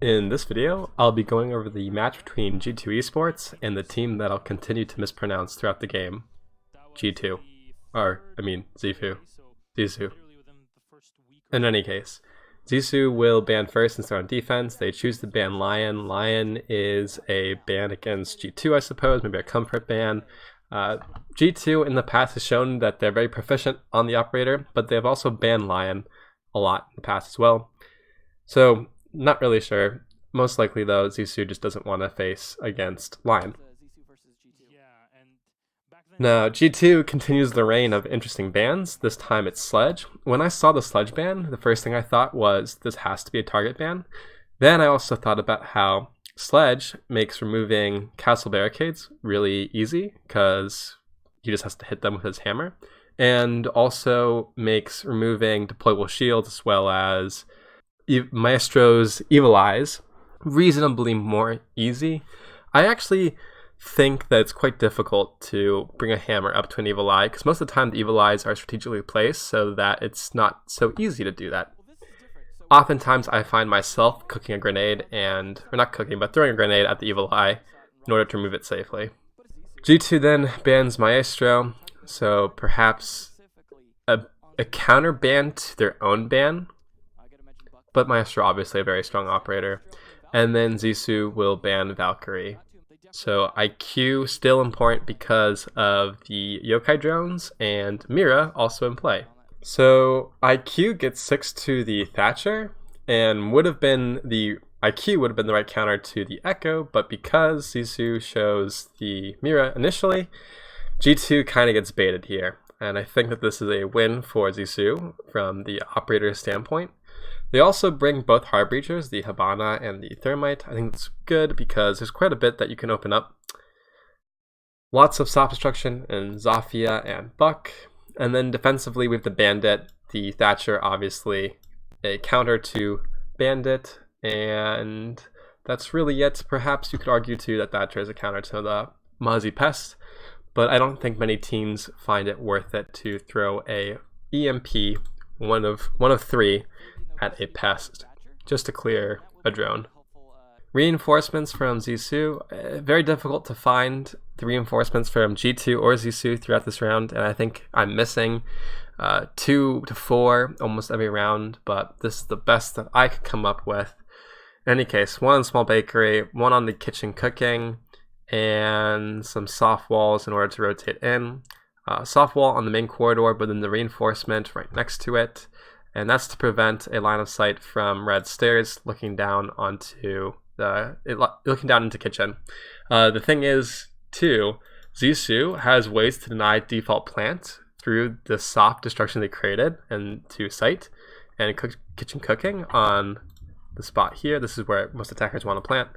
In this video, I'll be going over the match between G2 Esports and the team that I'll continue to mispronounce throughout the game. G2. Zifu. Zisu. In any case, Zisu will ban first since they're on defense. They choose to ban Lion. Lion is a ban against G2, I suppose, maybe a comfort ban. G2 in the past has shown that they're very proficient on the operator, but they've also banned Lion a lot in the past as well. So, not really sure. Most likely, though, Zissou just doesn't want to face against Lion. Now, G2 continues the reign of interesting bans. This time it's Sledge. When I saw the Sledge ban, the first thing I thought was this has to be a target ban. Then I also thought about how Sledge makes removing castle barricades really easy because he just has to hit them with his hammer, and also makes removing deployable shields as well as Maestro's Evil Eyes reasonably more easy. I actually think that it's quite difficult to bring a hammer up to an Evil Eye because most of the time the Evil Eyes are strategically placed so that it's not so easy to do that. Oftentimes I find myself cooking a grenade throwing a grenade at the Evil Eye in order to remove it safely. G2 then bans Maestro, so perhaps a counter ban to their own ban, but Maestro obviously a very strong operator. And then Zissou will ban Valkyrie. So IQ still important because of the yokai drones, and Mira also in play. So IQ gets 6 to the Thatcher, and IQ would have been the right counter to the Echo, but because Zissou shows the Mira initially, G2 kind of gets baited here. And I think that this is a win for Zissou from the operator's standpoint. They also bring both hard breachers, the Habana and the Thermite. I think that's good because there's quite a bit that you can open up. Lots of soft destruction in Zafia and Buck. And then defensively we have the Bandit, the Thatcher, obviously a counter to Bandit. And that's really it. Perhaps you could argue too that Thatcher is a counter to the Muzzy Pest. But I don't think many teams find it worth it to throw a EMP, one of 3, at a pest just to clear a drone. Reinforcements from Zissou, very difficult to find the reinforcements from G2 or Zissou throughout this round, and I think I'm missing 2 to 4 almost every round, but this is the best that I could come up with. In any case, 1 on small bakery, 1 on the kitchen cooking, and some soft walls in order to rotate in. Soft wall on the main corridor, but then the reinforcement right next to it. And that's to prevent a line of sight from red stairs looking down into kitchen. The thing is, too, Zissou has ways to deny default plant through the soft destruction they created and to sight and kitchen cooking on the spot here. This is where most attackers want to plant.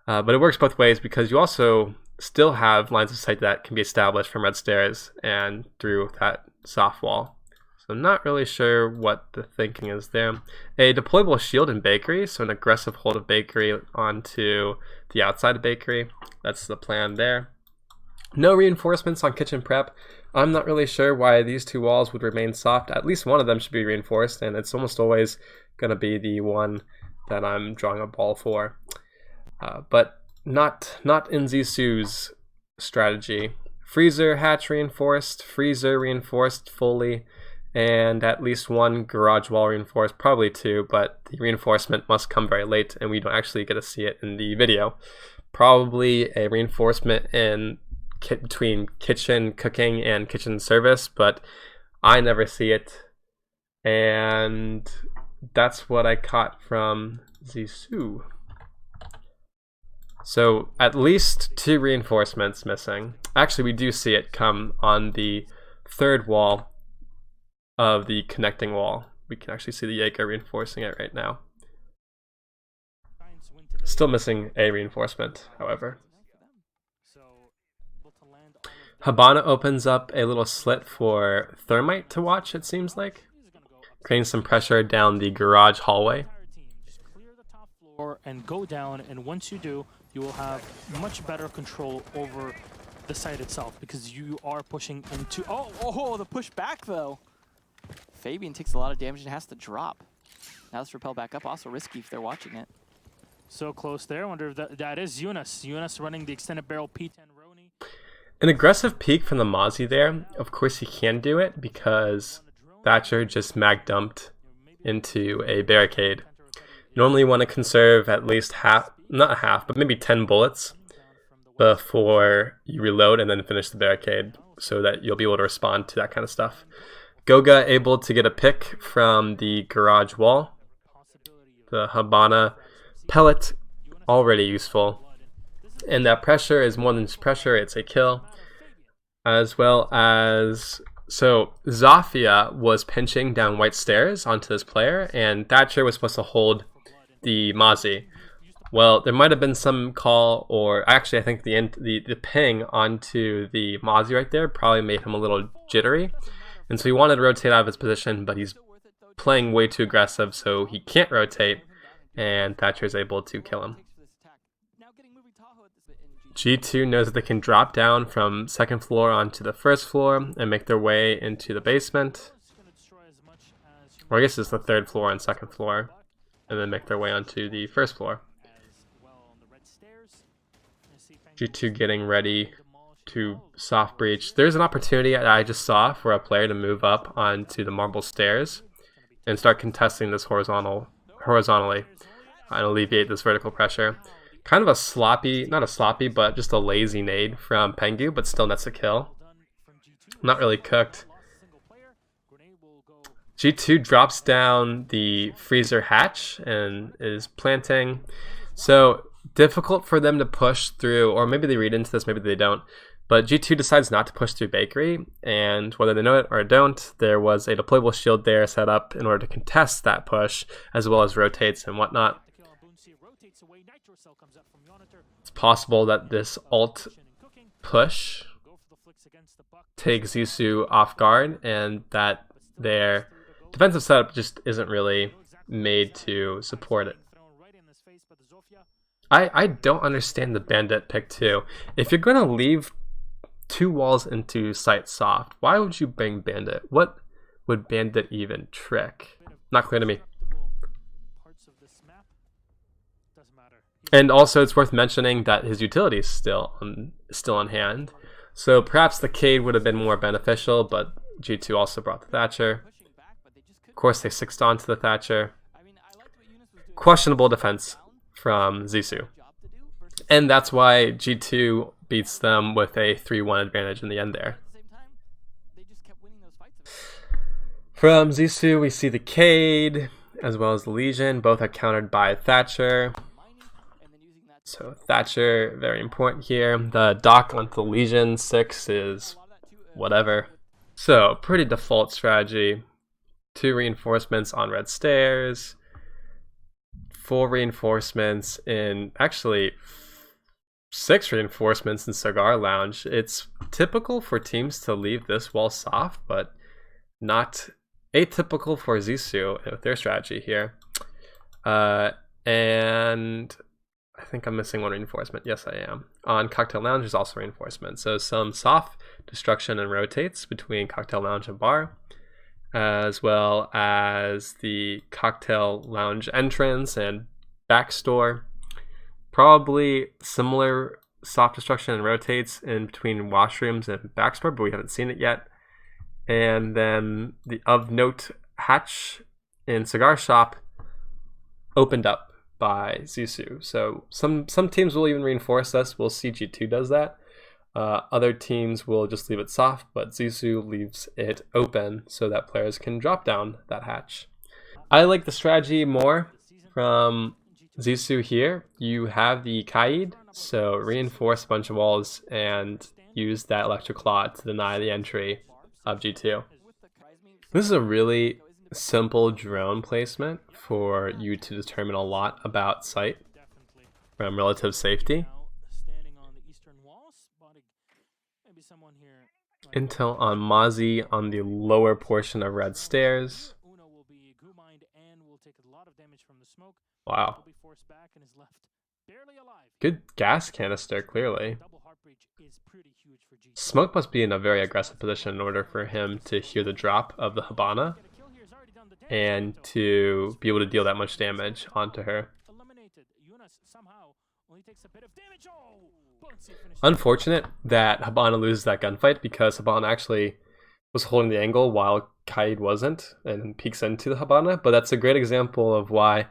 But it works both ways because you also still have lines of sight that can be established from red stairs and through that soft wall. So I'm not really sure what the thinking is there. A deployable shield in bakery, so an aggressive hold of bakery onto the outside of bakery. That's the plan there. No reinforcements on kitchen prep. I'm not really sure why these 2 walls would remain soft. At least one of them should be reinforced, and it's almost always going to be the one that I'm drawing a ball for. But not in Zissou's strategy. Freezer hatch reinforced, freezer reinforced fully, and at least 1 garage wall reinforced, probably 2, but the reinforcement must come very late and we don't actually get to see it in the video. Probably a reinforcement in between kitchen cooking and kitchen service, but I never see it. And that's what I caught from Zissou. So at least 2 reinforcements missing. Actually, we do see it come on the 3rd wall of the connecting wall. We can actually see the Jaeger reinforcing it right now. Still missing a reinforcement, however. Habana opens up a little slit for Thermite to watch, it seems like, creating some pressure down the garage hallway. Clear the top floor and go down, and once you do, you will have much better control over the site itself because you are pushing into... Oh, the push back though. Fabian takes a lot of damage and has to drop. Now let's repel back up. Also risky if they're watching it. So close there. I wonder if that is Eunice. Eunice running the extended barrel P10 Roni. An aggressive peek from the Mozzie there. Of course he can do it because Thatcher just mag dumped into a barricade. Normally you want to conserve at least half, not half, but maybe 10 bullets before you reload and then finish the barricade so that you'll be able to respond to that kind of stuff. Goga able to get a pick from the garage wall. The Habana pellet, already useful. And that pressure is more than just pressure, it's a kill. As well as, so Zofia was pinching down white stairs onto this player, and Thatcher was supposed to hold the Mozzie. Well, there might have been some call, or actually I think the ping onto the Mozzie right there probably made him a little jittery. And so he wanted to rotate out of his position, but he's playing way too aggressive, so he can't rotate, and Thatcher is able to kill him. G2 knows that they can drop down from second floor onto the first floor and make their way into the basement. Or I guess it's the third floor and second floor, and then make their way onto the first floor. G2 getting ready to soft breach. There's an opportunity that I just saw for a player to move up onto the marble stairs and start contesting this horizontally and alleviate this vertical pressure. Kind of a sloppy, not a sloppy, but just a lazy nade from Pengu, but still nets a kill. Not really cooked. G2 drops down the freezer hatch and is planting. So difficult for them to push through, or maybe they read into this, maybe they don't. But G2 decides not to push through bakery, and whether they know it or don't, there was a deployable shield there set up in order to contest that push, as well as rotates and whatnot. It's possible that this alt push takes Zissou off guard, and that their defensive setup just isn't really made to support it. I don't understand the bandit pick too. If you're going to leave two walls into site soft, why would you bring bandit? What would bandit even trick? Not clear to me. And also it's worth mentioning that his utility is still on hand. So perhaps the Cade would have been more beneficial, but G2 also brought the Thatcher. Of course they 6'd onto the Thatcher. Questionable defense from Zissou. And that's why G2 beats them with a 3-1 advantage in the end there. From Zissou we see the Cade as well as the Legion. Both are countered by Thatcher. So Thatcher, very important here. The dock onto the Legion 6 is whatever. So pretty default strategy. 2 reinforcements on red stairs. 4 reinforcements in, actually 6 reinforcements in Cigar Lounge. It's typical for teams to leave this wall soft, but not atypical for Zissou with their strategy here. And I think I'm missing 1 reinforcement. Yes, I am. On Cocktail Lounge, there's also reinforcement. So some soft destruction and rotates between Cocktail Lounge and bar, as well as the Cocktail Lounge entrance and back store. Probably similar soft destruction and rotates in between washrooms and backstore, but we haven't seen it yet. And then the of note hatch in Cigar Shop opened up by Zissou. So some teams will even reinforce this. We'll see G2 does that. Other teams will just leave it soft, but Zissou leaves it open so that players can drop down that hatch. I like the strategy more from Zissou here. You have the Kaid, so reinforce a bunch of walls and use that electric claw to deny the entry of G2. This is a really simple drone placement for you to determine a lot about site from relative safety. Intel on Mozzie on the lower portion of red stairs. Wow. Good gas canister, clearly. Smoke must be in a very aggressive position in order for him to hear the drop of the Habana and to be able to deal that much damage onto her. somehow only takes a bit of damage. Oh, Unfortunate that Habana loses that gunfight because Habana actually was holding the angle while Kaid wasn't and peeks into the Habana. But that's a great example of why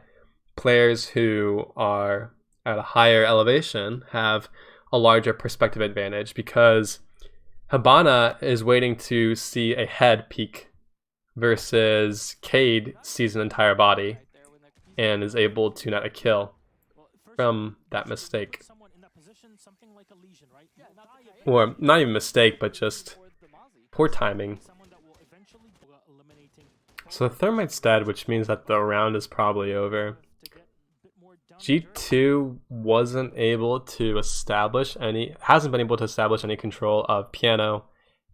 players who are at a higher elevation have a larger perspective advantage, because Habana is waiting to see a head peek versus Cade sees an entire body and is able to net a kill from that mistake. Or not even mistake, but just poor timing. So Thermite's dead, which means that the round is probably over. G2 wasn't able to establish hasn't been able to establish any control of Piano,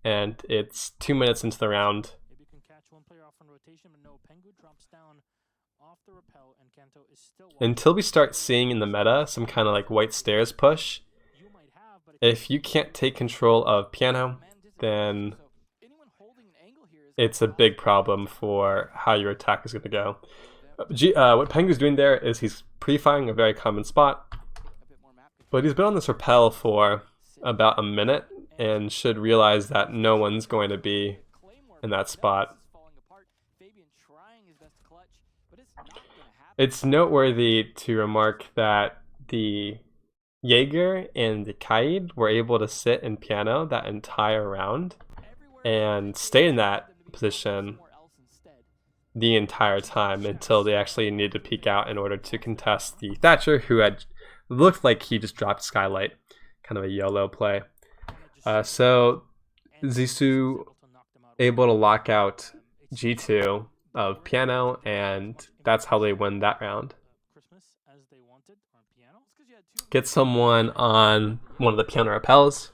and it's 2 minutes into the round. Until we start seeing in the meta some kind of like white stairs push, if you can't take control of Piano, then it's a big problem for how your attack is going to go. What Pengu's doing there is he's pre-firing a very common spot, but he's been on this rappel for about a minute and should realize that no one's going to be in that spot. It's noteworthy to remark that the Jaeger and the Kaid were able to sit in Piano that entire round and stay in that position the entire time until they actually needed to peek out in order to contest the Thatcher, who had looked like he just dropped Skylight, kind of a YOLO play. So Zissou able to lock out G2 of Piano, and that's how they win that round. Get someone on one of the Piano rappels.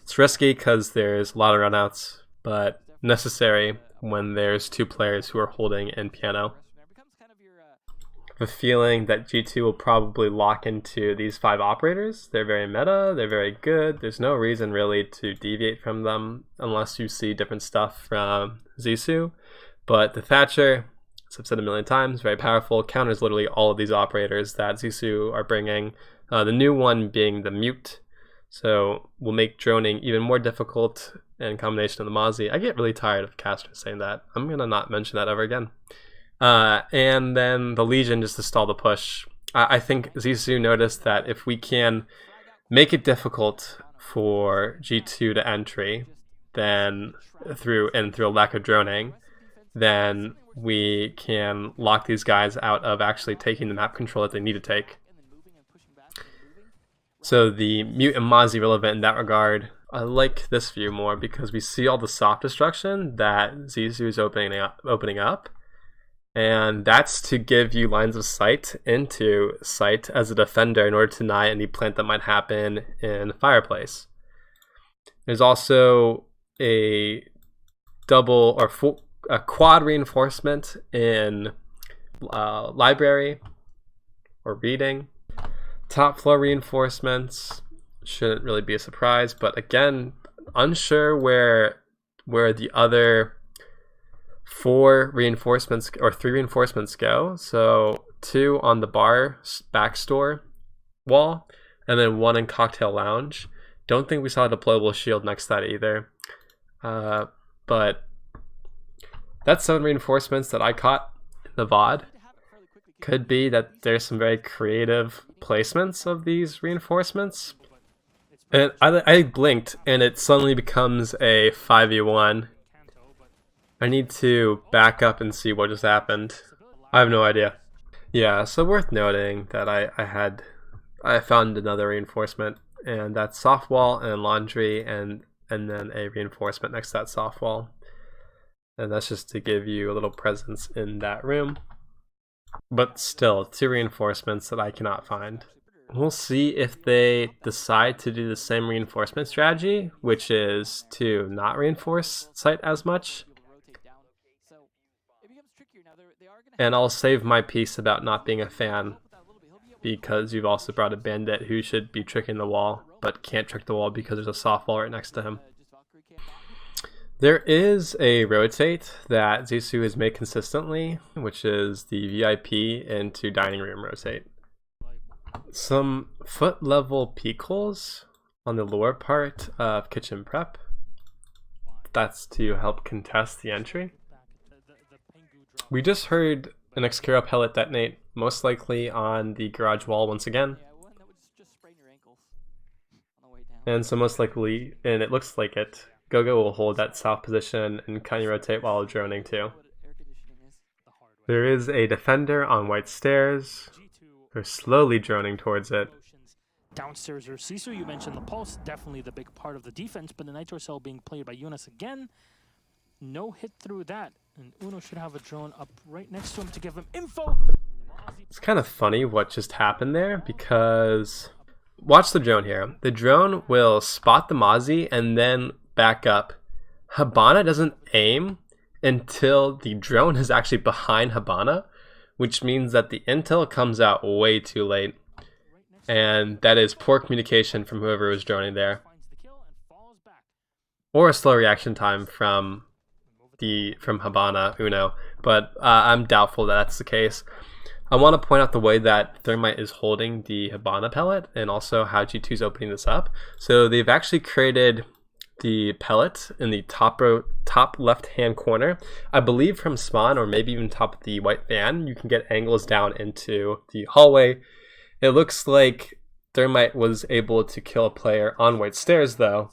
It's risky because there's a lot of runouts, but necessary when there's two players who are holding in Piano. I have a feeling that G2 will probably lock into these 5 operators. They're very meta, they're very good. There's no reason really to deviate from them unless you see different stuff from Zissou. But the Thatcher, as I've said a million times, very powerful, counters literally all of these operators that Zissou are bringing. The new one being the Mute, so will make droning even more difficult in combination of the Mozzie. I get really tired of casters saying that. I'm going to not mention that ever again. And then the Legion just to stall the push. I think Zissou noticed that if we can make it difficult for G2 to entry, then through a lack of droning, then we can lock these guys out of actually taking the map control that they need to take. So the Mute and Mozzie relevant in that regard. I like this view more because we see all the soft destruction that Zissou is opening up. And that's to give you lines of sight into sight as a defender in order to deny any plant that might happen in Fireplace. There's also a double or a quad reinforcement in library or reading. Top floor reinforcements shouldn't really be a surprise, but again, unsure where the other 4 reinforcements or 3 reinforcements go. So 2 on the bar back store wall, and then 1 in cocktail lounge. Don't think we saw a deployable shield next to that either. But that's 7 reinforcements that I caught in the VOD. Could be that there's some very creative placements of these reinforcements. And I blinked and it suddenly becomes a 5v1. I need to back up and see what just happened. I have no idea. Yeah, so worth noting that I found another reinforcement, and that's soft wall and laundry, and then a reinforcement next to that soft wall. And that's just to give you a little presence in that room. But still, 2 reinforcements that I cannot find. We'll see if they decide to do the same reinforcement strategy, which is to not reinforce site as much. And I'll save my piece about not being a fan, because you've also brought a bandit who should be tricking the wall, but can't trick the wall because there's a soft wall right next to him. There is a rotate that Zissou has made consistently, which is the VIP into dining room rotate. Some foot level peak holes on the lower part of kitchen prep. That's to help contest the entry. We just heard an Excaro pellet detonate, most likely on the garage wall once again. And so most likely, and it looks like it, Gogo will hold that south position and kind of rotate while droning too. There is a defender on white stairs. They're slowly droning towards it. Downstairs or Sisu, you mentioned the pulse, definitely the big part of the defense, but the Nitro Cell being played by Yunus again. No hit through that, and Uno should have a drone up right next to him to give him info. It's kind of funny what just happened there, because watch the drone here. The drone will spot the Mozzie and then back up. Habana doesn't aim until the drone is actually behind Habana, which means that the intel comes out way too late. And that is poor communication from whoever was droning there. Or a slow reaction time from Habana, Uno. But I'm doubtful that that's the case. I want to point out the way that Thermite is holding the Habana pellet and also how G2 is opening this up. So they've actually created the pellet in the top left hand corner. I believe from spawn or maybe even top of the white van, you can get angles down into the hallway. It looks like Thermite was able to kill a player on white stairs though.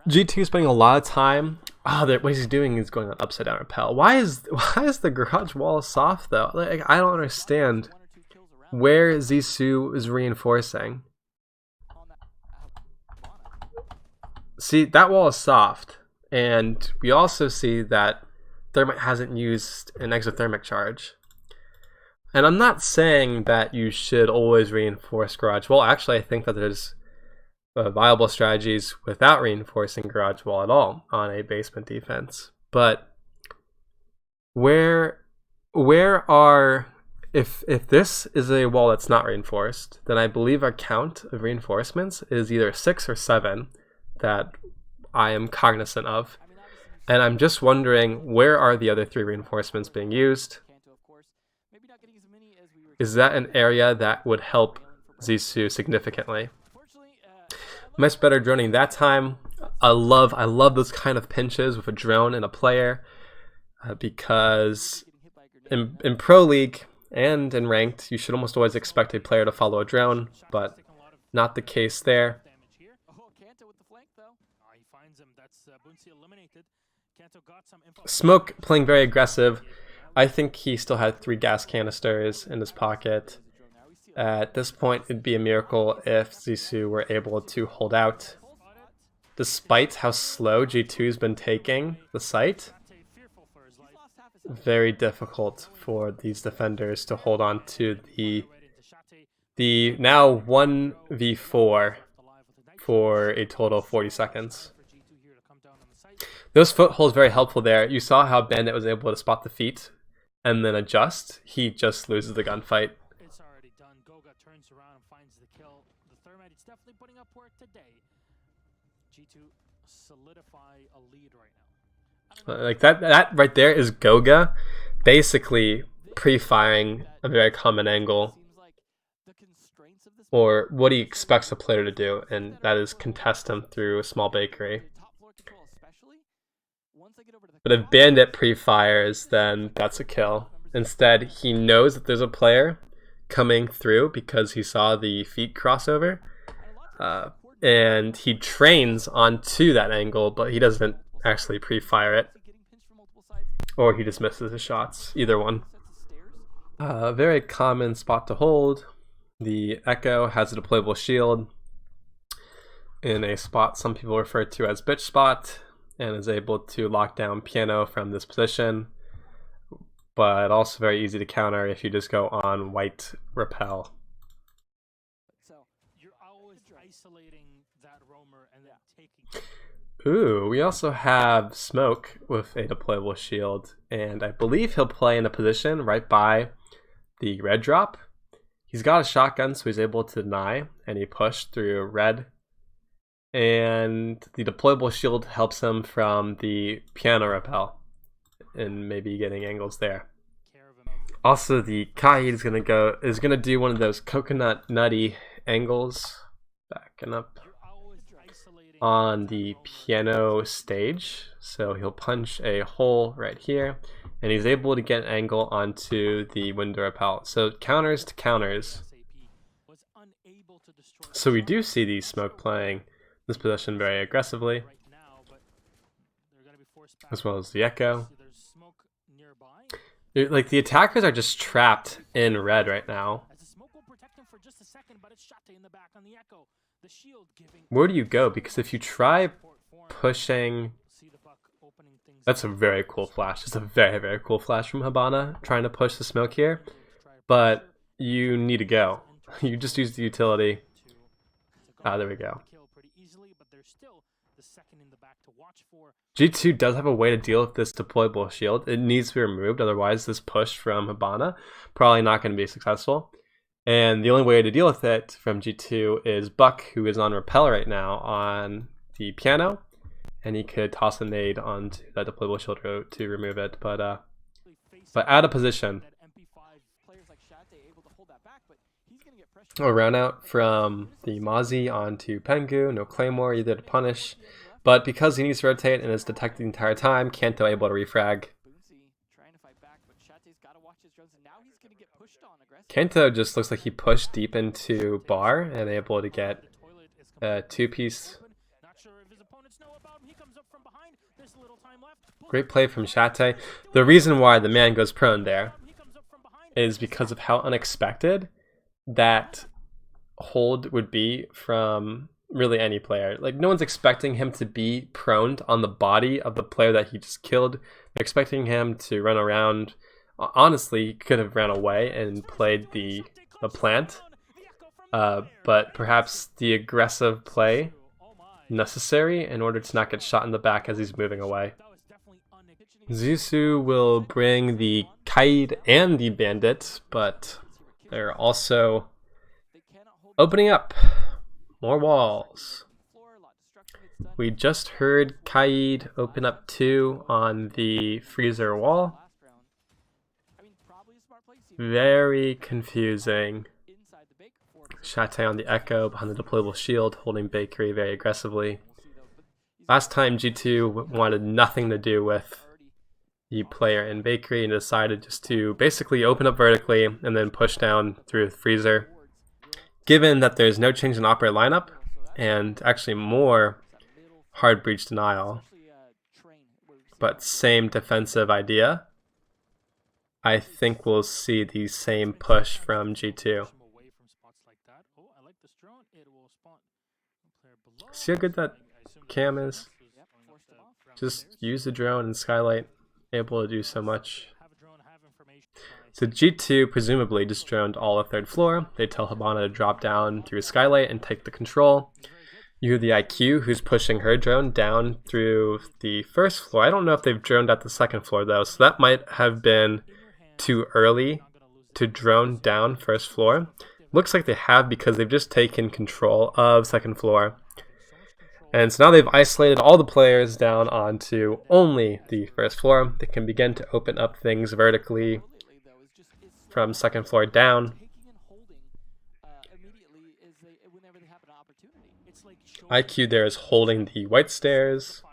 G2 is spending a lot of time. What he's doing is going on upside down rappel. Why is the garage wall soft though? Like, I don't understand where Zissou is reinforcing. See, that wall is soft, and we also see that Thermite hasn't used an exothermic charge. And I'm not saying that you should always reinforce garage wall. Actually, I think that there's viable strategies without reinforcing garage wall at all on a basement defense. But if this is a wall that's not reinforced, then I believe our count of reinforcements is either 6 or 7 that I am cognizant of. And I'm just wondering, where are the other 3 reinforcements being used? Is that an area that would help Zissou significantly? Much better droning that time. I love those kind of pinches with a drone and a player because in Pro League and in Ranked, you should almost always expect a player to follow a drone, but not the case there. Smoke playing very aggressive. I think he still had 3 gas canisters in his pocket. At this point, it'd be a miracle if Zissou were able to hold out. Despite how slow G2's been taking the site, very difficult for these defenders to hold on to the now 1v4 for a total of 40 seconds. Those footholds very helpful there. You saw how Bandit was able to spot the feet and then adjust. He just loses the gunfight. It's already done. Goga turns around and finds the kill. The Thermite is definitely putting up work today. G2 solidify a lead right now. Like that right there is Goga basically pre-firing a very common angle, or what he expects a player to do, and that is contest him through a small bakery. But if Bandit pre-fires, then that's a kill. Instead, he knows that there's a player coming through because he saw the feet crossover, and he trains onto that angle, but he doesn't actually pre-fire it, or he just misses his shots. Either one. Very common spot to hold. The Echo has a deployable shield in a spot some people refer to as bitch spot, and is able to lock down Piano from this position, but also very easy to counter if you just go on white repel. So you're always isolating that roamer and then taking. Ooh, we also have Smoke with a deployable shield, and I believe he'll play in a position right by the red drop. He's got a shotgun, so he's able to deny any push through red. And the deployable shield helps him from the piano rappel and maybe getting angles there. Also, the Kaid is gonna do one of those coconut nutty angles, backing up on the piano stage. So he'll punch a hole right here, and he's able to get an angle onto the window rappel. So counters to counters. So we do see the smoke playing this possession very aggressively, as well as the echo. Like, the attackers are just trapped in red right now. Where do you go? Because if you try pushing... That's a very cool flash. It's a very, very cool flash from Hibana, trying to push the smoke here. But you need to go. You just use the utility. Ah, there we go. G2 does have a way to deal with this deployable shield. It needs to be removed, otherwise this push from Hibana probably not going to be successful. And the only way to deal with it from G2 is Buck, who is on repel right now on the piano, and he could toss a nade onto that deployable shield to remove it. But out of position. A round out from the Mozzie onto Pengu, no Claymore either to punish. But because he needs to rotate and is detected the entire time, Kanto able to refrag. Kanto just looks like he pushed deep into bar and able to get a two-piece. Great play from Shate. The reason why the man goes prone there is because of how unexpected that hold would be from really any player. Like, no one's expecting him to be prone on the body of the player that he just killed. They're expecting him to run around. Honestly, he could have ran away and played the plant, but perhaps the aggressive play necessary in order to not get shot in the back as he's moving away. GiFu will bring the Kaid and the Bandit, but they're also opening up more walls. We just heard Kaid open up 2 on the freezer wall. Very confusing. Shate on the echo behind the deployable shield, holding bakery very aggressively. Last time G2 wanted nothing to do with the player in bakery and decided just to basically open up vertically and then push down through the freezer. Given that there's no change in operator lineup and actually more hard breach denial, but same defensive idea, I think we'll see the same push from G2. See how good that cam is? Just use the drone and skylight, able to do so much. So G2 presumably just droned all of 3rd floor. They tell Hibana to drop down through skylight and take the control. You have the IQ who's pushing her drone down through the 1st floor. I don't know if they've droned at the 2nd floor though, so that might have been too early to drone down 1st floor. Looks like they have, because they've just taken control of 2nd floor. And so now they've isolated all the players down onto only the 1st floor. They can begin to open up things vertically from 2nd floor down. IQ there is holding the white stairs.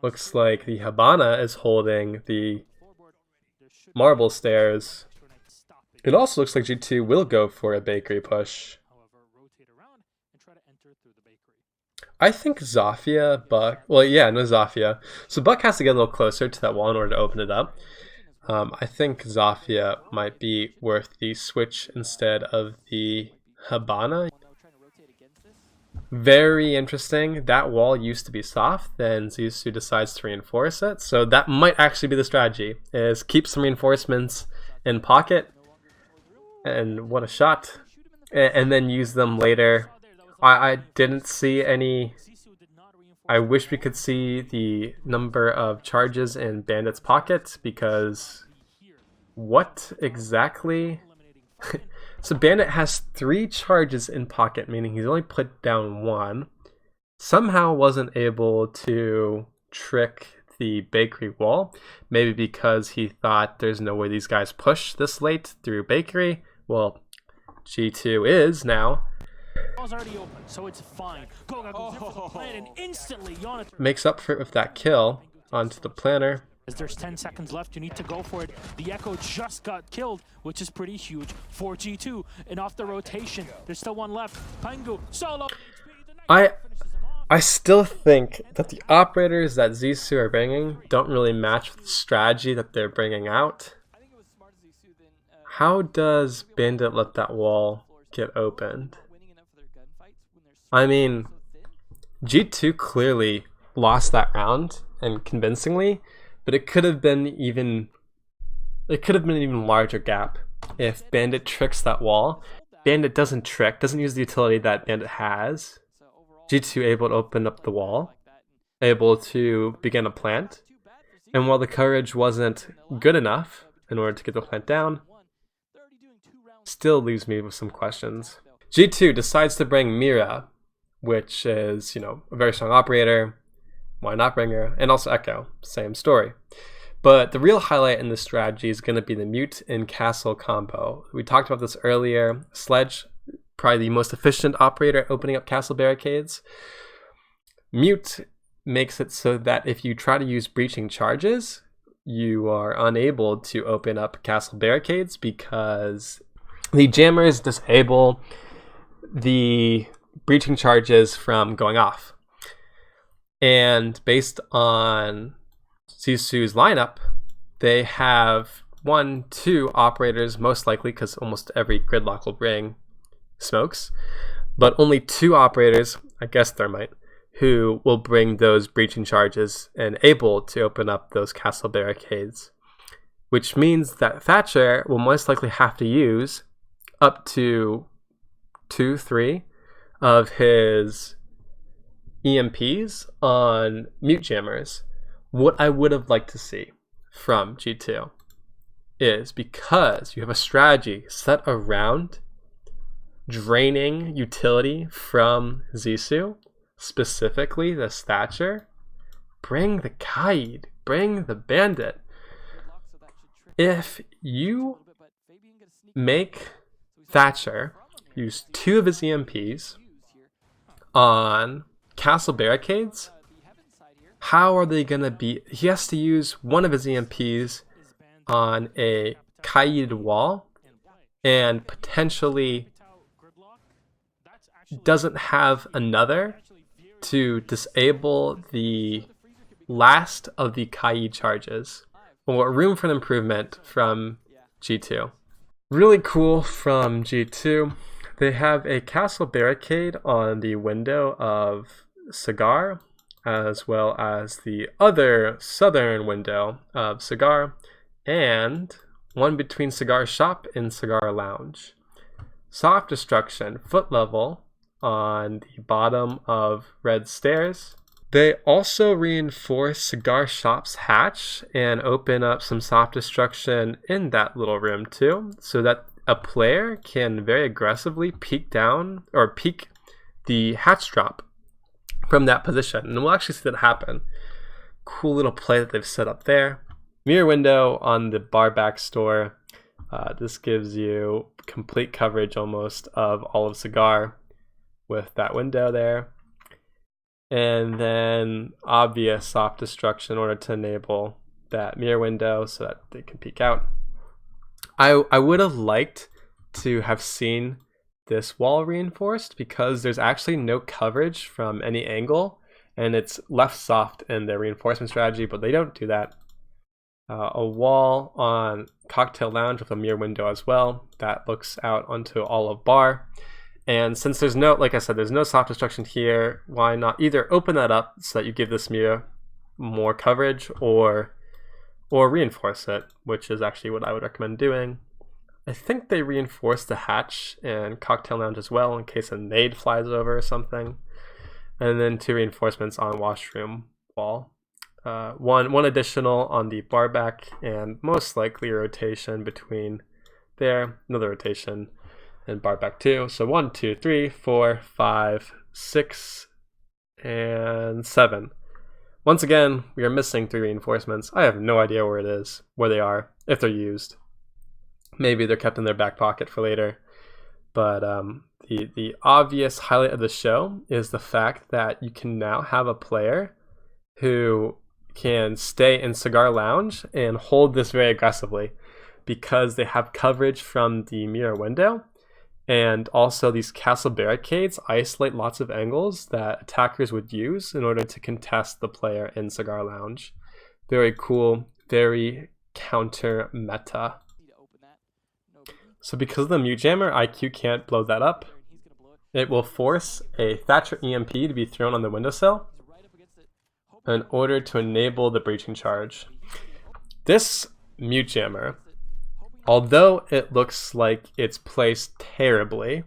Looks like the Hibana is holding the marble stairs. It also looks like G2 will go for a bakery push. I think Zafia, Buck... Well, yeah, no Zafia. So Buck has to get a little closer to that wall in order to open it up. I think Zafia might be worth the switch instead of the Hibana. Very interesting. That wall used to be soft, then GiFu decides to reinforce it. So that might actually be the strategy, is keep some reinforcements in pocket. And what a shot. And then use them later. I didn't see any... I wish we could see the number of charges in Bandit's pocket, because what exactly? So Bandit has 3 charges in pocket, meaning he's only put down 1. Somehow wasn't able to trick the bakery wall. Maybe because he thought there's no way these guys push this late through bakery. Well, G2 is now. Ball's already open, so it's fine. Goga goes in for the plant, and instantly Yana Makes up for it with that kill onto the planter. as there's 10 seconds left, you need to go for it. The Echo just got killed, which is pretty huge for G2. And off the rotation, there's still one left. Pangu, solo. I still think that the operators that Zissou are bringing don't really match the strategy that they're bringing out. How does Bandit let that wall get opened? I mean, G2 clearly lost that round, and convincingly, but it could have been an even larger gap if Bandit tricks that wall. Bandit doesn't use the utility that Bandit has. G2 able to open up the wall, able to begin a plant, and while the coverage wasn't good enough in order to get the plant down, still leaves me with some questions. G2 decides to bring Mira, which is, a very strong operator. Why not bring her? And also Echo, same story. But the real highlight in this strategy is going to be the Mute and Castle combo. We talked about this earlier. Sledge, probably the most efficient operator opening up castle barricades. Mute makes it so that if you try to use breaching charges, you are unable to open up castle barricades because the jammers disable the breaching charges from going off. And based on Zissou's lineup, they have 2 operators, most likely, because almost every gridlock will bring smokes, but only 2 operators, I guess Thermite, who will bring those breaching charges and able to open up those castle barricades, which means that Thatcher will most likely have to use up to 2-3 of his EMPs on mute jammers. What I would have liked to see from G2 is, because you have a strategy set around draining utility from Zissou, specifically the Thatcher, bring the Kaid, bring the Bandit. If you make Thatcher use 2 of his EMPs on castle barricades, how are they going to be? He has to use 1 of his EMPs on a Kaid wall and potentially doesn't have another to disable the last of the Kaid charges. Or room for an improvement from G2. Really cool from G2. They have a castle barricade on the window of Cigar, as well as the other southern window of Cigar, and one between Cigar Shop and Cigar Lounge. Soft destruction, foot level, on the bottom of Red Stairs. They also reinforce Cigar Shop's hatch and open up some soft destruction in that little room too, so that a player can very aggressively peek down or peek the hatch drop from that position. And we'll actually see that happen. Cool little play that they've set up there. Mirror window on the bar back store. This gives you complete coverage almost of all of Cigar with that window there. And then obvious soft destruction in order to enable that mirror window so that they can peek out. I would have liked to have seen this wall reinforced because there's actually no coverage from any angle and it's left soft in their reinforcement strategy, but they don't do that. A wall on Cocktail Lounge with a mirror window as well that looks out onto all of Bar. And since there's no, like I said, there's no soft destruction here, why not either open that up so that you give this mirror more coverage or reinforce it, which is actually what I would recommend doing. I think they reinforce the hatch and Cocktail Lounge as well in case a nade flies over or something. And then 2 reinforcements on washroom wall. One additional on the bar back and most likely a rotation between there, another rotation and bar back 2. So 1, 2, 3, 4, 5, 6, and 7 Once again, we are missing 3 reinforcements. I have no idea where they are, if they're used. Maybe they're kept in their back pocket for later. But the obvious highlight of the show is the fact that you can now have a player who can stay in Cigar Lounge and hold this very aggressively because they have coverage from the mirror window. And also these castle barricades isolate lots of angles that attackers would use in order to contest the player in Cigar Lounge. Very cool, very counter meta. So because of the mute jammer, IQ can't blow that up. It will force a Thatcher EMP to be thrown on the windowsill in order to enable the breaching charge. This mute jammer, although it looks like it's placed terribly,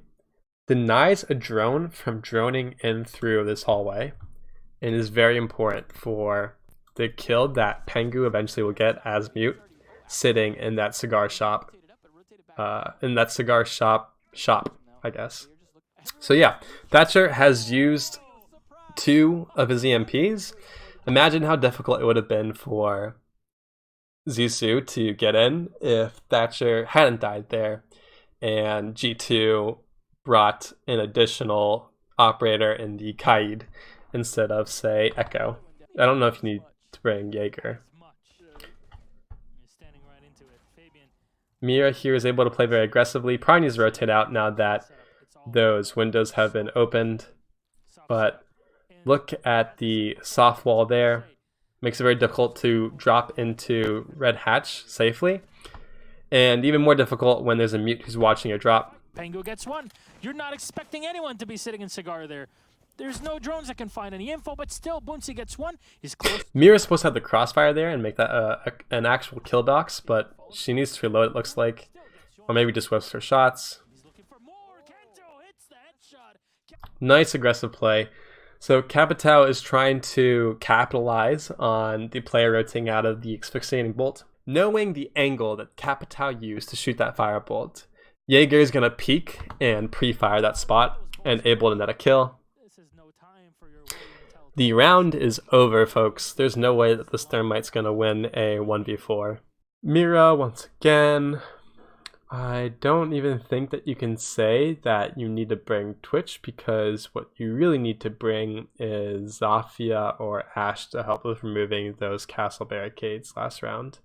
denies a drone from droning in through this hallway and is very important for the kill that Pengu eventually will get as mute sitting in that cigar shop. Shop, I guess. So yeah, Thatcher has used 2 of his EMPs. Imagine how difficult it would have been for Zissou to get in if Thatcher hadn't died there and G2 brought an additional operator in the Kaid instead of, say, Echo. I don't know if you need to bring Jaeger. Mira here is able to play very aggressively. Probably needs to rotate out now that those windows have been opened. But look at the soft wall there. Makes it very difficult to drop into Red Hatch safely. And even more difficult when there's a mute who's watching a drop. Pengu gets one. You're not expecting anyone to be sitting in Cigar there. There's no drones that can find any info, but still, Boonsy gets one. He's close. Mira's supposed to have the crossfire there and make that an actual kill box, but she needs to reload, it looks like. Or maybe just whiffs her shots. Nice aggressive play. So Capitao is trying to capitalize on the player rotating out of the asphyxiating bolt. Knowing the angle that Capitao used to shoot that firebolt, Jaeger is going to peek and pre-fire that spot and able to net a kill. The round is over, folks. There's no way that this Thermite's going to win a 1v4. Mira, once again, I don't even think that you can say that you need to bring Twitch, because what you really need to bring is Zafia or Ashe to help with removing those castle barricades last round.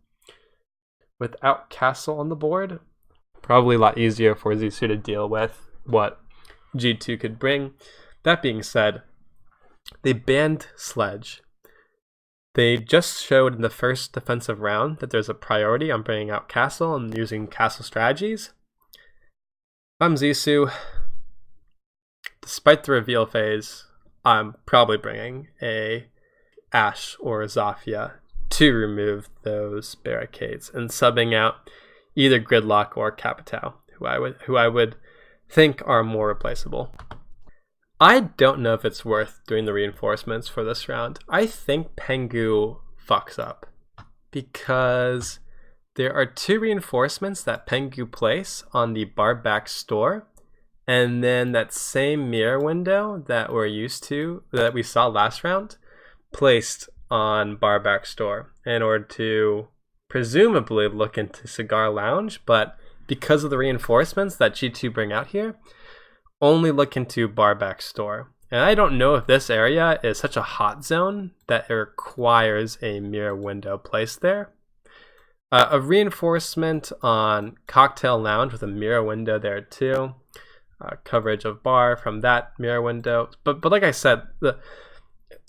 Without castle on the board, probably a lot easier for Zissou to deal with what G2 could bring. That being said, they banned Sledge. They just showed in the first defensive round that there's a priority on bringing out castle and using castle strategies. I'm Zissou. Despite the reveal phase, I'm probably bringing a Ashe or a Zafia to remove those barricades and subbing out either Gridlock or Capitao, who I would think are more replaceable. I don't know if it's worth doing the reinforcements for this round. I think Pengu fucks up because there are 2 reinforcements that Pengu place on the bar back store, and then that same mirror window that we're used to, that we saw last round, placed on bar back store in order to presumably look into Cigar Lounge, but because of the reinforcements that G2 bring out here, only look into bar back store. And I don't know if this area is such a hot zone that it requires a mirror window placed there. A reinforcement on Cocktail Lounge with a mirror window there too. Coverage of bar from that mirror window. But like I said,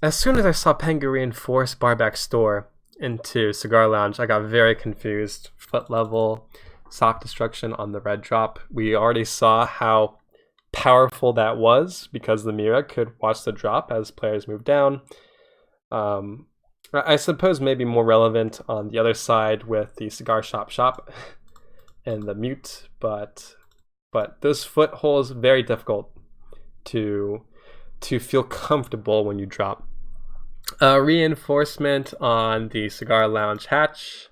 as soon as I saw Pengu reinforce bar back store into Cigar Lounge, I got very confused. Foot level, soft destruction on the red drop. We already saw how powerful that was because the Mira could watch the drop as players move down. I suppose maybe more relevant on the other side with the cigar shop and the mute, but those footholds very difficult to feel comfortable when you drop. Reinforcement on the Cigar Lounge hatch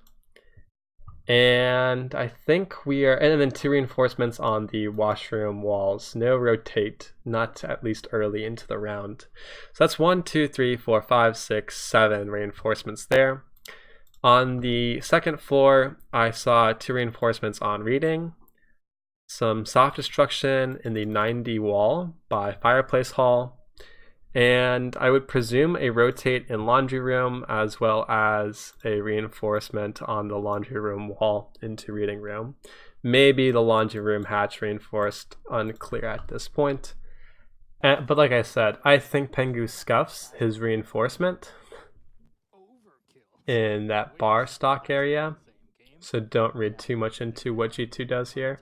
And I think we are, and then 2 reinforcements on the washroom walls. No rotate, not at least early into the round. So that's 1, 2, 3, 4, 5, 6, 7 reinforcements there. On the 2nd floor, I saw 2 reinforcements on reading, some soft destruction in the 90 wall by fireplace hall, and I would presume a rotate in laundry room as well as a reinforcement on the laundry room wall into reading room. Maybe the laundry room hatch reinforced, unclear at this point. But like I said, I think Pengu scuffs his reinforcement in that bar stock area, so don't read too much into what G2 does here.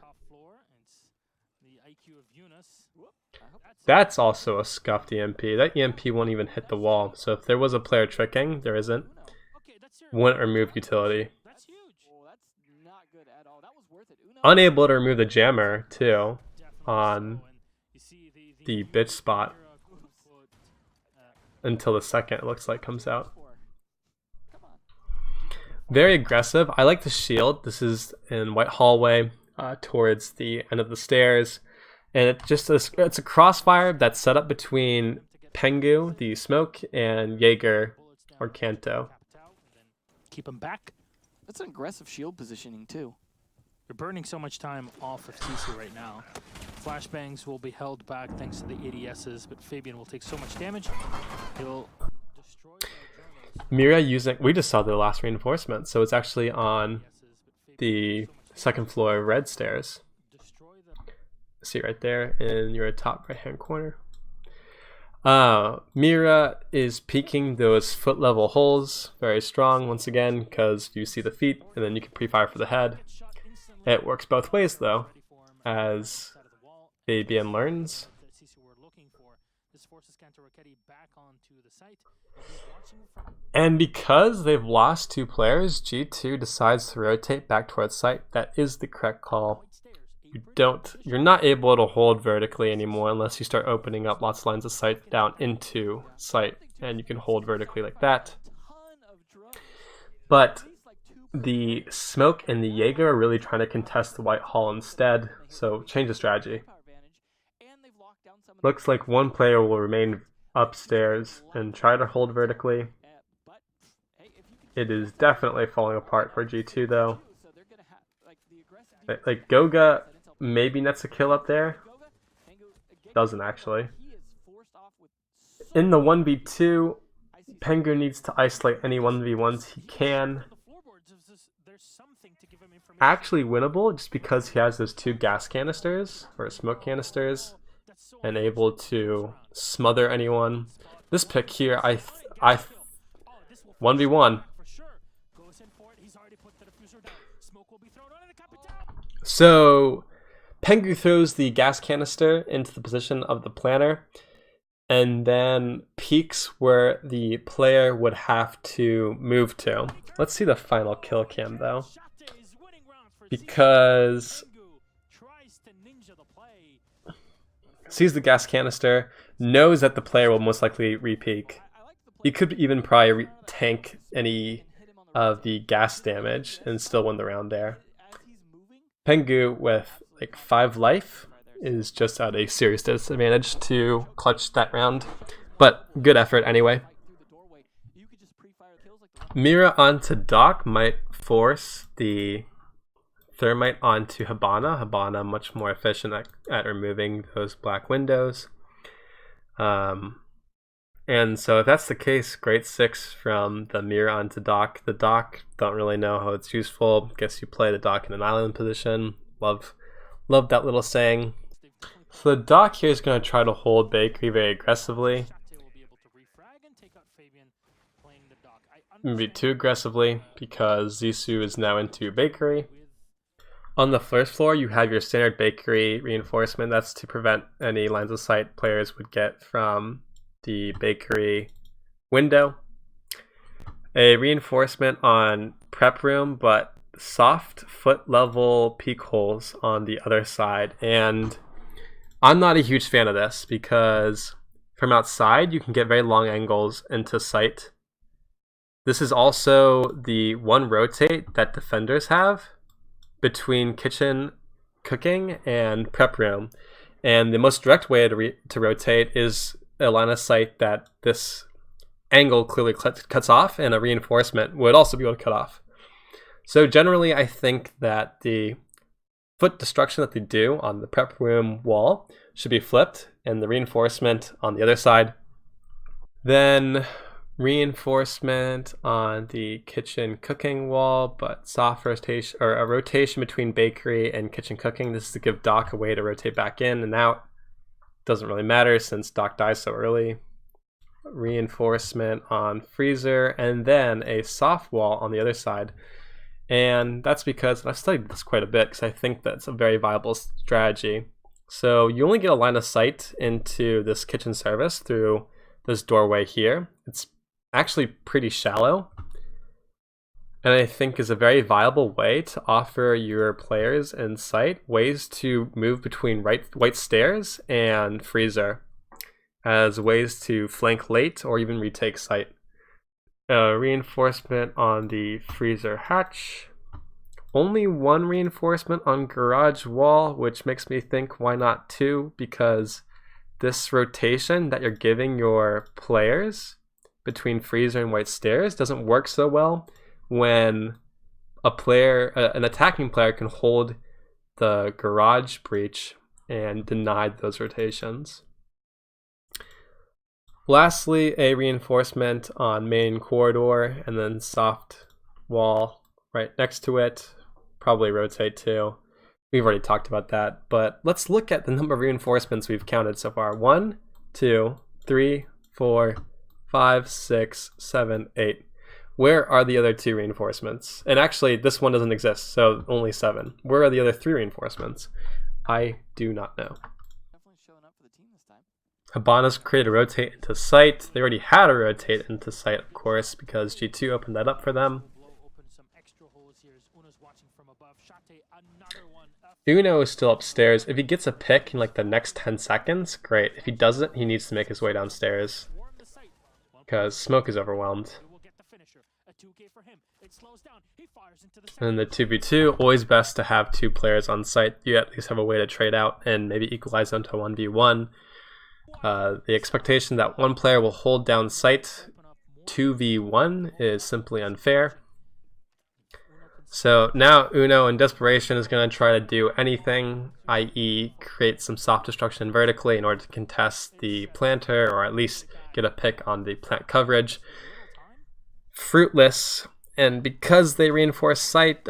That's also a scuffed EMP. That EMP won't even hit the wall. So if there was a player tricking, there isn't. Wouldn't remove utility. Unable to remove the jammer too on the bitch spot until the second, it looks like, comes out. Very aggressive. I like the shield. This is in White Hallway towards the end of the stairs. And it's a crossfire that's set up between Pengu, the smoke, and Jaeger or Kanto. Keep him back. That's an aggressive shield positioning too. You're burning so much time off of Sisu right now. Flashbangs will be held back thanks to the ADSs, but Fabian will take so much damage. He'll destroy Mira using, we just saw the last reinforcement, so it's actually on the 2nd floor red stairs. See right there in your top right hand corner. Mira is peeking those foot level holes very strong once again because you see the feet and then you can pre-fire for the head. It works both ways though, as Fabian learns. And because they've lost 2 players, G2 decides to rotate back towards site. That is the correct call. You're not able to hold vertically anymore unless you start opening up lots of lines of sight down into sight, and you can hold vertically like that. But the smoke and the Jaeger are really trying to contest the White Hall instead, so change the strategy. Looks like 1 player will remain upstairs and try to hold vertically. It is definitely falling apart for G2 though. Like Goga maybe nets a kill up there. Doesn't actually. In the 1v2, Pengu needs to isolate any 1v1s he can. Actually winnable just because he has those 2 gas canisters or smoke canisters and able to smother anyone. This pick here, I 1v1. So Pengu throws the gas canister into the position of the planner and then peeks where the player would have to move to. Let's see the final kill cam though, because sees the gas canister, knows that the player will most likely re-peek. He could even probably tank any of the gas damage and still win the round there. Pengu with like 5 life is just at a serious disadvantage to clutch that round, but good effort anyway. Mira onto Doc might force the Thermite onto Hibana. Hibana much more efficient at removing those black windows. And so if that's the case, great 6 from the Mira onto Doc. The Doc, don't really know how it's useful. Guess you play the Doc in an island position. Love that little saying. So the Doc here is going to try to hold Bakery very aggressively. Maybe too aggressively because Zissou is now into Bakery. On the first floor, you have your standard Bakery reinforcement. That's to prevent any lines of sight players would get from the Bakery window. A reinforcement on Prep Room, but soft foot level peek holes on the other side. And I'm not a huge fan of this because from outside, you can get very long angles into sight. This is also the one rotate that defenders have, between kitchen cooking and prep room. And the most direct way to rotate is a line of sight that this angle clearly cuts off, and a reinforcement would also be able to cut off. So generally, I think that the foot destruction that they do on the prep room wall should be flipped, and the reinforcement on the other side. Then reinforcement on the kitchen cooking wall, but soft rotation, or a rotation between bakery and kitchen cooking. This is to give Doc a way to rotate back in and out. Doesn't really matter since Doc dies so early. Reinforcement on freezer, and then a soft wall on the other side. And that's because I've studied this quite a bit, because I think that's a very viable strategy. So you only get a line of sight into this kitchen service through this doorway here. It's actually pretty shallow, and I think is a very viable way to offer your players in sight ways to move between white stairs and freezer, as ways to flank late or even retake site. Reinforcement on the freezer hatch. Only one reinforcement on garage wall, which makes me think why not two, because this rotation that you're giving your players between freezer and white stairs doesn't work so well when an attacking player can hold the garage breach and deny those rotations. Lastly, a reinforcement on main corridor, and then soft wall right next to it. Probably rotate too. We've already talked about that, but let's look at the number of reinforcements we've counted so far. 1, 2, 3, 4, 5, 6, 7, 8. Where are the other 2 reinforcements? And actually, this one doesn't exist, so only 7. Where are the other 3 reinforcements? I do not know. Definitely showing up for the team this time. Habana's created a rotate into sight. They already had a rotate into sight, of course, because G2 opened that up for them. Uno is still upstairs. If he gets a pick in like the next 10 seconds, great. If he doesn't, he needs to make his way downstairs, because Smoke is overwhelmed. And the 2v2, always best to have 2 players on site. You at least have a way to trade out and maybe equalize them to 1v1. The expectation that one player will hold down site 2v1 is simply unfair. So now Uno in desperation is going to try to do anything, i.e. create some soft destruction vertically in order to contest the planter, or at least get a pick on the plant coverage. Fruitless, and because they reinforce site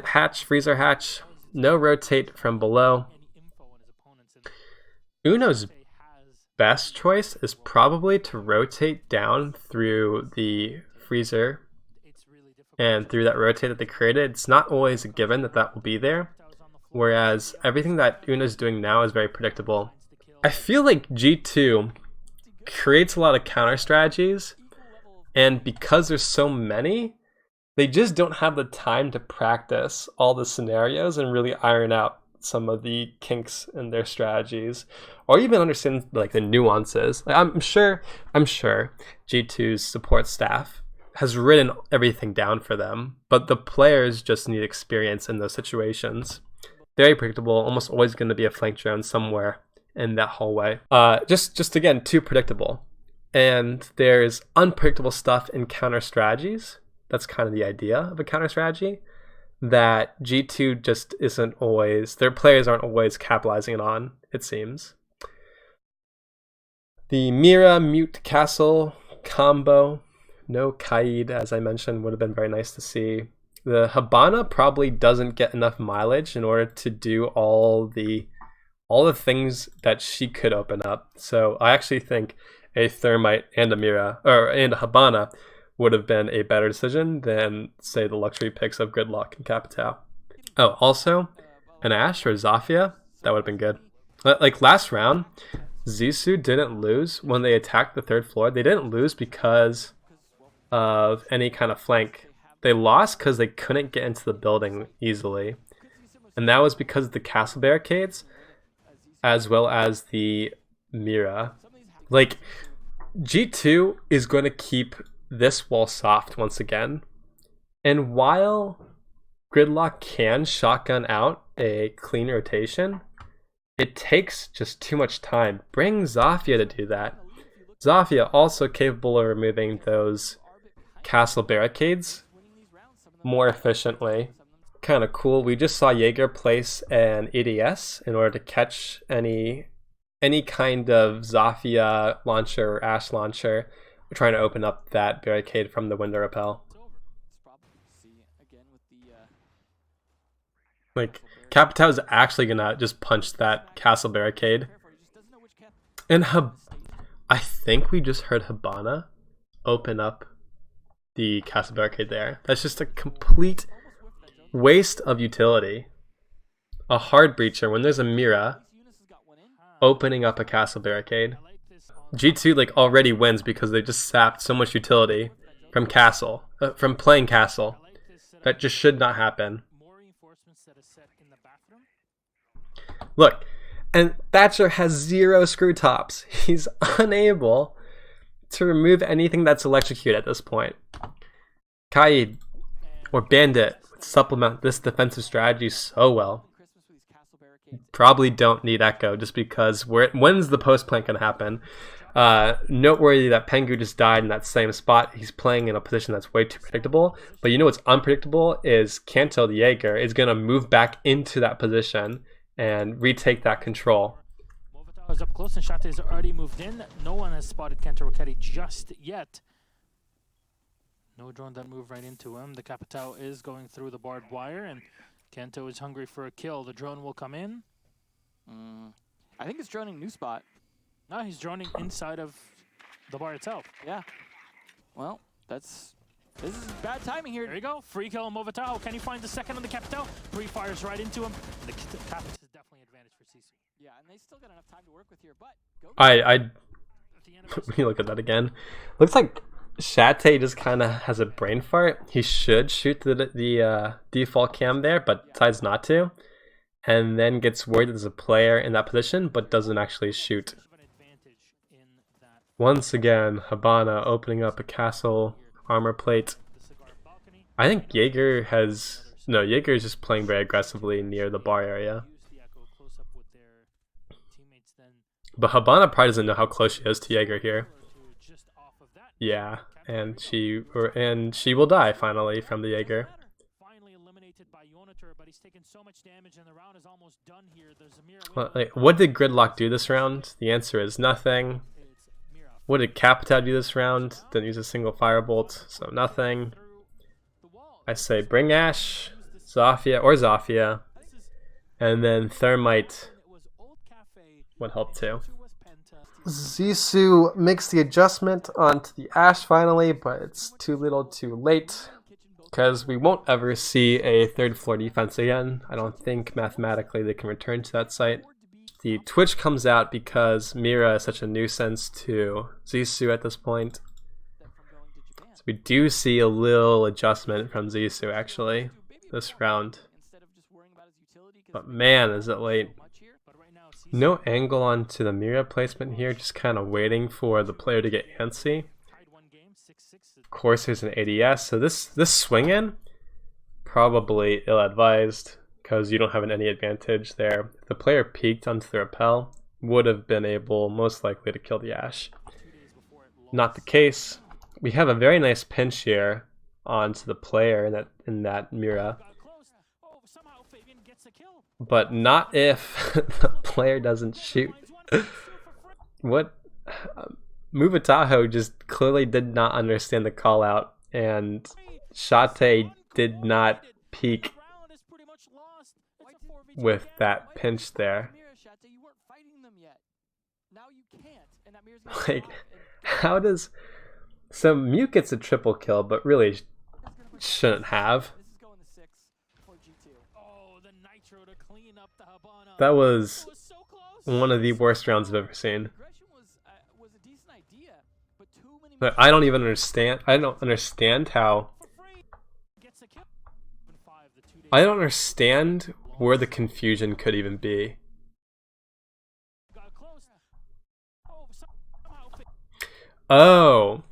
hatch, freezer hatch, no rotate from below. Uno's best choice is probably to rotate down through the freezer, and through that rotate that they created. It's not always a given that that will be there, whereas everything that Uno's doing now is very predictable. I feel like G2 creates a lot of counter strategies, and because there's so many, they just don't have the time to practice all the scenarios and really iron out some of the kinks in their strategies, or even understand like the nuances. Like, I'm sure G2's support staff has written everything down for them, but the players just need experience in those situations. Very predictable, almost always going to be a flank drone somewhere in that hallway. Just again, too predictable. And there's unpredictable stuff in counter strategies. That's kind of the idea of a counter strategy, that G2 just isn't always, their players aren't always capitalizing it on, it seems. The Mira Mute Castle combo, no Kaid, as I mentioned, would have been very nice to see. The Habana probably doesn't get enough mileage in order to do all the things that she could open up. So I actually think a Thermite and a Mira, and a Habana would have been a better decision than, say, the luxury picks of Good Luck and Capitao. Oh, also, an Ashe or Zafia, that would have been good. Like last round, Zissou didn't lose when they attacked the 3rd floor. They didn't lose because of any kind of flank. They lost because they couldn't get into the building easily. And that was because of the castle barricades, as well as the Mira. Like, G2 is going to keep this wall soft once again. And while Gridlock can shotgun out a clean rotation, it takes just too much time. Bring Zafia to do that. Zafia also capable of removing those castle barricades more efficiently. Kind of cool. We just saw Jaeger place an EDS in order to catch any kind of Zafia launcher or Ash launcher. We're trying to open up that barricade from the window rappel. Like, Capitao is actually gonna just punch that castle barricade. And I think we just heard Hibana open up the castle barricade there. That's just a complete waste of utility. A hard breacher when there's a Mira opening up a castle barricade. G2 like already wins because they just sapped so much utility from castle, from playing castle. That just should not happen. Look, and Thatcher has 0 screw tops. He's unable to remove anything that's electrocuted at this point. Kaid or Bandit would supplement this defensive strategy so well. Probably don't need Echo just because when's the post plant going to happen? Noteworthy that Pengu just died in that same spot. He's playing in a position that's way too predictable. But you know what's unpredictable is Kanto the Jaeger is going to move back into that position and retake that control. Movitao is up close and Shate has already moved in. No one has spotted Kenta Roketi just yet. No drone that moved right into him. The Capitao is going through the barbed wire and Kento is hungry for a kill. The drone will come in. I think it's droning new spot. No, he's droning inside of the bar itself. Yeah. Well, this is bad timing here. There you go. Free kill on Movitao. Can he find the second on the Capitao? Pre-fires right into him. The Capitao is definitely an advantage for Sisu. Yeah, and they still got enough time to work with here, but Let me look at that again. Looks like Shate just kind of has a brain fart. He should shoot the default cam there, but decides not to. And then gets worried that there's a player in that position, but doesn't actually shoot. Once again, Hibana opening up a castle armor plate. I think Jaeger is just playing very aggressively near the bar area. But Hibana probably doesn't know how close she is to Jaeger here. Yeah, and she will die finally from the Jaeger. What did Gridlock do this round? The answer is nothing. What did Capitao do this round? Didn't use a single firebolt, so nothing. I say bring Ash, Zafia, and then Thermite would help too. Zissou makes the adjustment onto the Ash finally, but it's too little too late. Because we won't ever see a third floor defense again. I don't think mathematically they can return to that site. The Twitch comes out because Mira is such a nuisance to Zissou at this point. So we do see a little adjustment from Zissou actually this round. But man, is it late. No angle onto the Mira placement here, just kind of waiting for the player to get antsy. Of course there's an ADS, so this swing in, probably ill-advised, because you don't have any advantage there. If the player peeked onto the rappel, would have been able, most likely, to kill the Ash. Not the case. We have a very nice pinch here onto the player in that Mira. But not if the player doesn't shoot. What? Movitao just clearly did not understand the call out, and Shate did not peek with that pinch there. Like, how does... So Mute gets a triple kill, but really shouldn't have. That was one of the worst rounds I've ever seen. But I don't even understand. I don't understand where the confusion could even be. Oh,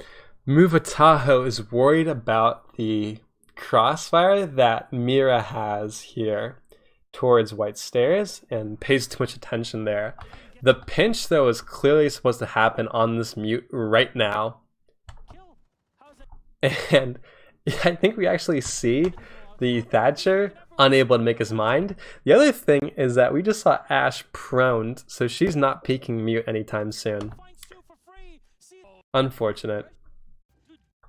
Movitao is worried about the crossfire that Mira has here towards white stairs and pays too much attention there. The pinch, though, is clearly supposed to happen on this mute right now. And I think we actually see the Thatcher unable to make his mind. The other thing is that we just saw Ash proned, so she's not peeking mute anytime soon. Unfortunate.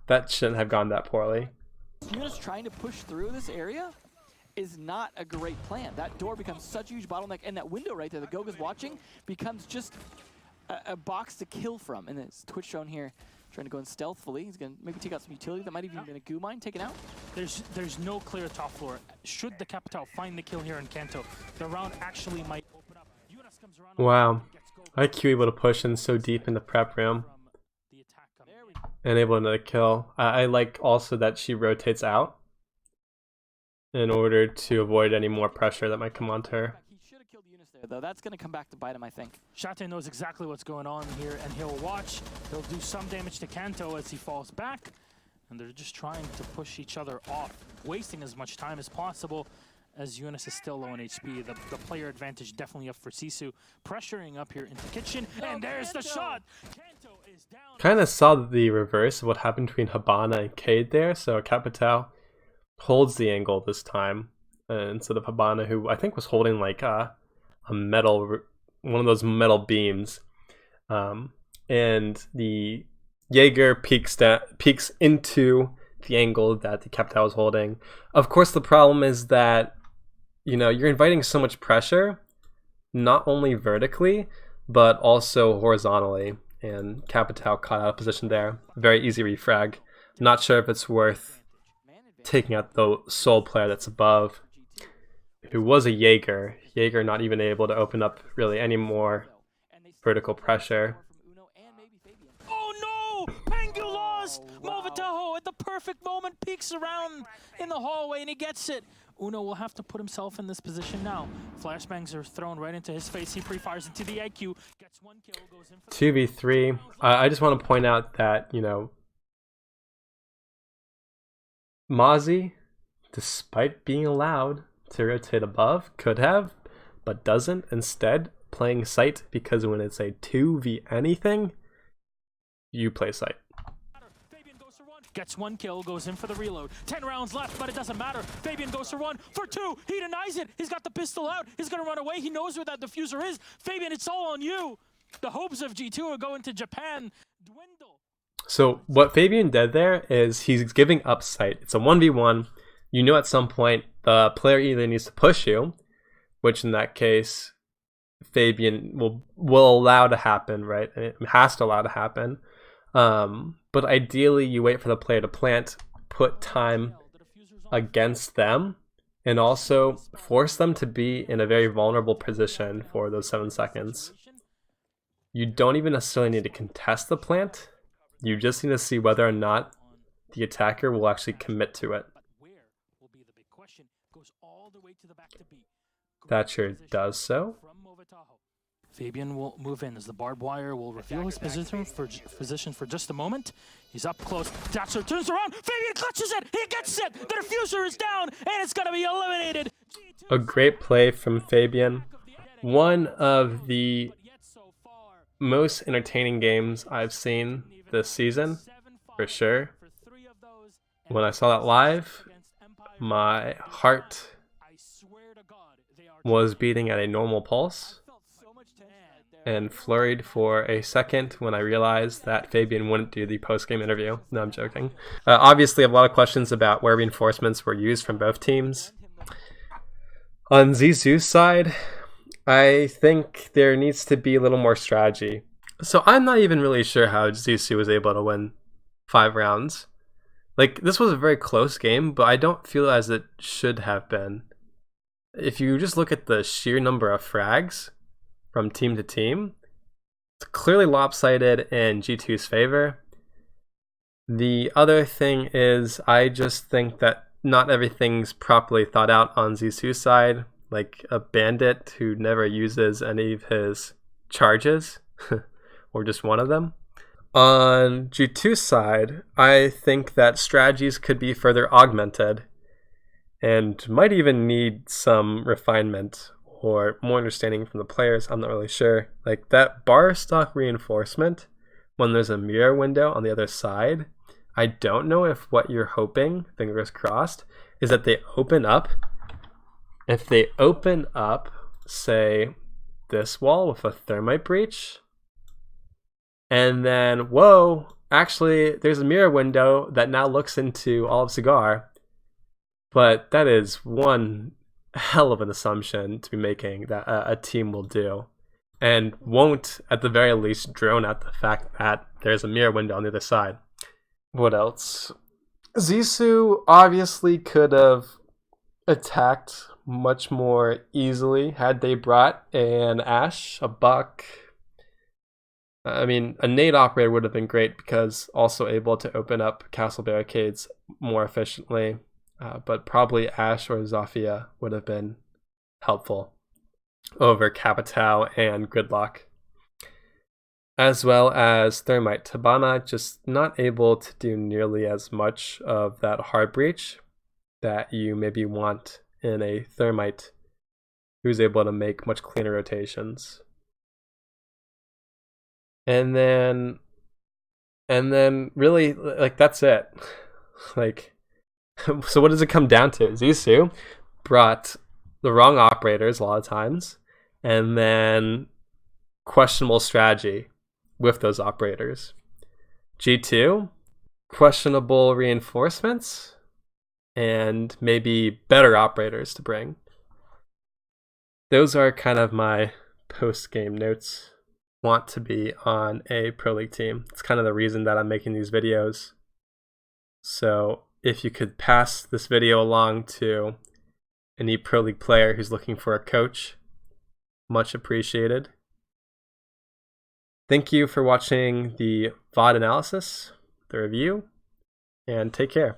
That shouldn't have gone that poorly. Eunice trying to push through this area is not a great plan. That door becomes such a huge bottleneck, and that window right there that Goga's watching becomes just a box to kill from. And it's Twitch shown here trying to go in stealthily. He's going to maybe take out some utility. That might even been a goo mine taken out. There's no clear top floor. Should the Capitao find the kill here in Kanto, the round actually might open up. Eunice comes around. Wow. IQ able to push in so deep in the prep room and able to kill. I like also that she rotates out in order to avoid any more pressure that might come onto her. He should have killed Eunice there, though. That's going to come back to bite him, I think. Shate knows exactly what's going on here, and he'll watch. He'll do some damage to Kanto as he falls back, and they're just trying to push each other off, wasting as much time as possible as Eunice is still low on HP. The player advantage definitely up for Sisu, pressuring up here into kitchen, and there's the shot! Kanto is down. Kind of saw the reverse of what happened between Habana and Cade there, so Capitao holds the angle this time instead of Habana, who I think was holding like a metal, one of those metal beams, and the Jaeger peeks into the angle that the Capitao was holding. Of course, the problem is that, you know, you're inviting so much pressure, not only vertically but also horizontally, and Capitao caught out of position there. Very easy refrag. Not sure if it's worth taking out the sole player that's above, who was a Jaeger. Jaeger not even able to open up really any more vertical pressure. Oh no! Pengu lost! Movataho at the perfect moment peeks around in the hallway and he gets it. Uno will have to put himself in this position now. Flashbangs are thrown right into his face. He pre-fires into the IQ. Gets one kill, goes in for 2v3. I just want to point out that, you know, Mozzie, despite being allowed to rotate above, could have, but doesn't. Instead, playing sight, because when it's a 2v anything, you play sight. Gets one kill, goes in for the reload. 10 rounds left, but it doesn't matter. Fabian goes for one, for two. He denies it. He's got the pistol out. He's going to run away. He knows where that diffuser is. Fabian, it's all on you. The hopes of G2 are going to Japan dwindle. So what Fabian did there is he's giving up sight. It's a 1v1. You know at some point the player either needs to push you, which in that case Fabian will allow to happen, right? It has to allow to happen. But ideally you wait for the player to plant, put time against them, and also force them to be in a very vulnerable position for those 7 seconds. You don't even necessarily need to contest the plant. You just need to see whether or not the attacker will actually commit to it. Thatcher does so. Fabian will move in as the barbed wire will reveal his position for just a moment. He's up close. Thatcher turns around. Fabian clutches it. He gets it. The diffuser is down, and it's going to be eliminated. A great play from Fabian. One of the most entertaining games I've seen this season, for sure. When I saw that live, my heart was beating at a normal pulse and flurried for a second when I realized that Fabian wouldn't do the post-game interview. No, I'm joking. Obviously, I have a lot of questions about where reinforcements were used from both teams. On Zizou's side, I think there needs to be a little more strategy. So I'm not even really sure how Zizou was able to win 5 rounds. Like, this was a very close game, but I don't feel as it should have been. If you just look at the sheer number of frags from team to team, it's clearly lopsided in G2's favor. The other thing is, I just think that not everything's properly thought out on Zizou's side, like a bandit who never uses any of his charges, or just one of them. On G2's side, I think that strategies could be further augmented and might even need some refinement or more understanding from the players. I'm not really sure. Like that bar stock reinforcement, when there's a mirror window on the other side, I don't know if what you're hoping, fingers crossed, is that they open up. If they open up, say, this wall with a thermite breach, and then, whoa, actually, there's a mirror window that now looks into all of Cigar. But that is one hell of an assumption to be making that a team will do, and won't, at the very least, drone out the fact that there's a mirror window on the other side. What else? Zissou obviously could have attacked much more easily had they brought an Ashe, a Buck. I mean, a nade operator would have been great because also able to open up castle barricades more efficiently. But probably Ashe or Zofia would have been helpful over Capitao and Gridlock. As well as Thermite. Tabana just not able to do nearly as much of that hard breach that you maybe want in a Thermite who's able to make much cleaner rotations. And then really, like, that's it. Like, so what does it come down to? Zissou brought the wrong operators a lot of times, and then questionable strategy with those operators. G2, questionable reinforcements, and maybe better operators to bring. Those are kind of my post-game notes. Want to be on a Pro League team. It's kind of the reason that I'm making these videos. So if you could pass this video along to any Pro League player who's looking for a coach, much appreciated. Thank you for watching the VOD analysis, the review, and take care.